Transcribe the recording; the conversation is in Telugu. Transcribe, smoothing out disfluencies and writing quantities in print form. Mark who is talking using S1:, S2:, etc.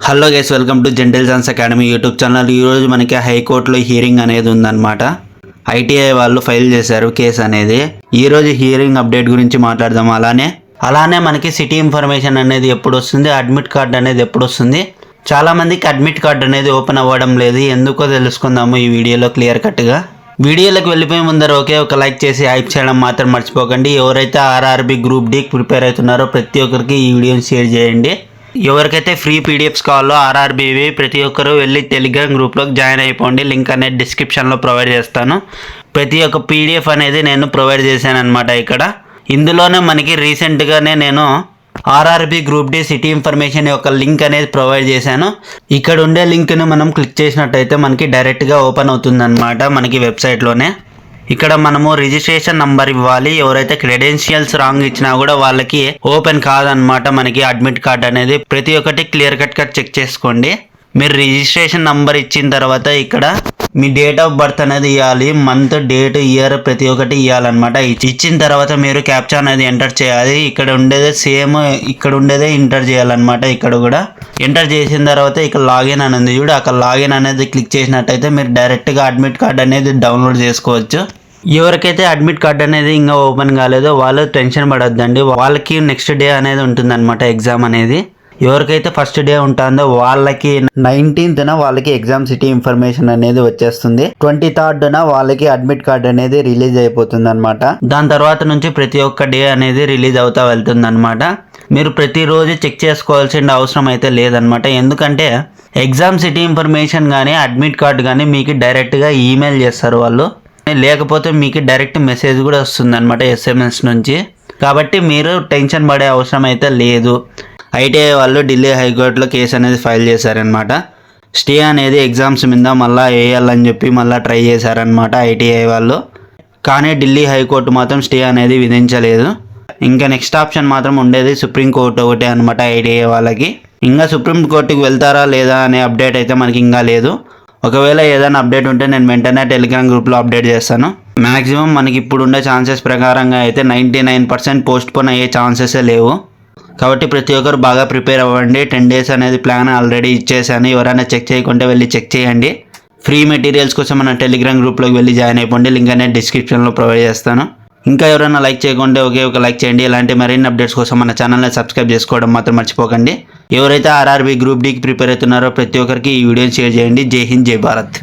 S1: Hello guys, welcome to gentle chance academy YouTube channel. ఈరోజు మనకి హైకోర్టులో హియరింగ్ అనేది ఉందన్నమాట. ఐటీఐ వాళ్ళు ఫైల్ చేశారు కేసు అనేది. ఈరోజు హియరింగ్ అప్డేట్ గురించి మాట్లాడదాం. అలానే మనకి సిటీ ఇన్ఫర్మేషన్ అనేది ఎప్పుడు వస్తుంది, అడ్మిట్ కార్డ్ అనేది ఎప్పుడు వస్తుంది. చాలామందికి అడ్మిట్ కార్డ్ అనేది ఓపెన్ అవ్వడం లేదు, ఎందుకో తెలుసుకుందాము ఈ వీడియోలో క్లియర్ కట్గా. వీడియోలోకి వెళ్ళిపోయే ముందర ఒక లైక్ చేసి హైప్ చేయడం మాత్రం మర్చిపోకండి. ఎవరైతే ఆర్ఆర్బీ గ్రూప్ డి ప్రిపేర్ అవుతున్నారో ప్రతి ఒక్కరికి ఈ వీడియోని షేర్ చేయండి. ఎవరికైతే ఫ్రీ పీడిఎఫ్స్ కావాలో ఆర్ఆర్బీవి ప్రతి ఒక్కరు వెళ్ళి టెలిగ్రామ్ గ్రూప్లోకి జాయిన్ అయిపోండి. లింక్ అనేది డిస్క్రిప్షన్లో ప్రొవైడ్ చేస్తాను. ప్రతి ఒక్క పీడిఎఫ్ అనేది నేను ప్రొవైడ్ చేశాను అనమాట. ఇందులోనే మనకి రీసెంట్గానే నేను RRB group D city information యొక్క లింక్ అనేది ప్రొవైడ్ చేశాను. ఇక్కడ ఉండే లింక్ని మనం క్లిక్ చేసినట్టయితే మనకి డైరెక్ట్గా ఓపెన్ అవుతుందన్నమాట. మనకి వెబ్సైట్లోనే ఇక్కడ మనము రిజిస్ట్రేషన్ నంబర్ ఇవ్వాలి. ఎవరైతే క్రెడెన్షియల్స్ రాంగ్ ఇచ్చినా కూడా వాళ్ళకి ఓపెన్ కాదనమాట. మనకి అడ్మిట్ కార్డ్ అనేది ప్రతి ఒక్కటి క్లియర్ కట్ చెక్ చేసుకోండి. మీరు రిజిస్ట్రేషన్ నంబర్ ఇచ్చిన తర్వాత ఇక్కడ మీ డేట్ ఆఫ్ బర్త్ అనేది ఇవ్వాలి. మంత్, డేట్, ఇయర్ ప్రతి ఒక్కటి ఇవ్వాలన్నమాట. ఇచ్చిన తర్వాత మీరు క్యాప్చా అనేది ఎంటర్ చేయాలి. ఇక్కడ ఉండేదే సేమ్, ఇక్కడ ఉండేదే ఎంటర్ చేయాలన్నమాట. ఇక్కడ కూడా ఎంటర్ చేసిన తర్వాత ఇక్కడ లాగిన్ అనేది చూడు, అక్కడ లాగిన్ అనేది క్లిక్ చేసినట్టయితే మీరు డైరెక్ట్గా అడ్మిట్ కార్డ్ అనేది డౌన్లోడ్ చేసుకోవచ్చు. ఎవరికైతే అడ్మిట్ కార్డ్ అనేది ఇంకా ఓపెన్ కాలేదో వాళ్ళు టెన్షన్ పడొద్దండి. వాళ్ళకి నెక్స్ట్ డే అనేది ఉంటుందన్నమాట ఎగ్జామ్ అనేది. ఎవరికైతే ఫస్ట్ డే ఉంటుందో వాళ్ళకి 19th వాళ్ళకి ఎగ్జామ్ సిటీ ఇన్ఫర్మేషన్ అనేది వచ్చేస్తుంది. 23rd వాళ్ళకి అడ్మిట్ కార్డ్ అనేది రిలీజ్ అయిపోతుంది అనమాట. దాని తర్వాత నుంచి ప్రతి ఒక్క డే అనేది రిలీజ్ అవుతా వెళ్తుంది అనమాట. మీరు ప్రతిరోజు చెక్ చేసుకోవాల్సిన అవసరం అయితే లేదనమాట. ఎందుకంటే ఎగ్జామ్ సిటీ ఇన్ఫర్మేషన్ కానీ అడ్మిట్ కార్డ్ కానీ మీకు డైరెక్ట్గా ఈమెయిల్ చేస్తారు వాళ్ళు, లేకపోతే మీకు డైరెక్ట్ మెసేజ్ కూడా వస్తుంది అనమాట SMS నుంచి. కాబట్టి మీరు టెన్షన్ పడే అవసరం అయితే లేదు. ఐటీఐ వాళ్ళు ఢిల్లీ హైకోర్టులో కేసు అనేది ఫైల్ చేశారనమాట. స్టే అనేది ఎగ్జామ్స్ మీద మళ్ళీ వేయాలని చెప్పి మళ్ళీ ట్రై చేశారనమాట ఐటీఐ వాళ్ళు. కానీ ఢిల్లీ హైకోర్టు మాత్రం స్టే అనేది విధించలేదు. ఇంకా నెక్స్ట్ ఆప్షన్ మాత్రం ఉండేది సుప్రీంకోర్టు ఒకటే అనమాట ఐటీఐ వాళ్ళకి. ఇంకా సుప్రీంకోర్టుకి వెళ్తారా లేదా అనే అప్డేట్ అయితే మనకి ఇంకా లేదు. ఒకవేళ ఏదైనా అప్డేట్ ఉంటే నేను వెంటనే టెలిగ్రామ్ గ్రూప్లో అప్డేట్ చేస్తాను. మ్యాక్సిమం మనకి ఇప్పుడు ఉండే ఛాన్సెస్ ప్రకారంగా అయితే 99% పోస్ట్ పోన్ అయ్యే ఛాన్సెసే లేవు. కాబట్టి ప్రతి ఒక్కరు బాగా ప్రిపేర్ అవ్వండి. 10 days అనేది ప్లాన్ ఆల్రెడీ ఇచ్చేసాను. ఎవరైనా చెక్ చేయకుంటే వెళ్ళి చెక్ చేయండి. ఫ్రీ మెటీరియల్స్ కోసం మన టెలిగ్రామ్ గ్రూప్లోకి వెళ్ళి జాయిన్ అయిపోండి. లింక్ అనేది డిస్క్రిప్షన్లో ప్రొవైడ్ చేస్తాను. ఇంకా ఎవరైనా లైక్ చేయకుంటే ఒక లైక్ చేయండి. ఇలాంటి మరిన్ని అప్డేట్స్ కోసం మన ఛానల్ని సబ్స్క్రైబ్ చేసుకోవడం మాత్రం మర్చిపోకండి. ఎవరైతే ఆర్ఆర్బీ గ్రూప్ డికి ప్రిపేర్ అవుతున్నారో ప్రతి ఒక్కరికి ఈ వీడియోని షేర్ చేయండి. జై హింద్, జై భారత్.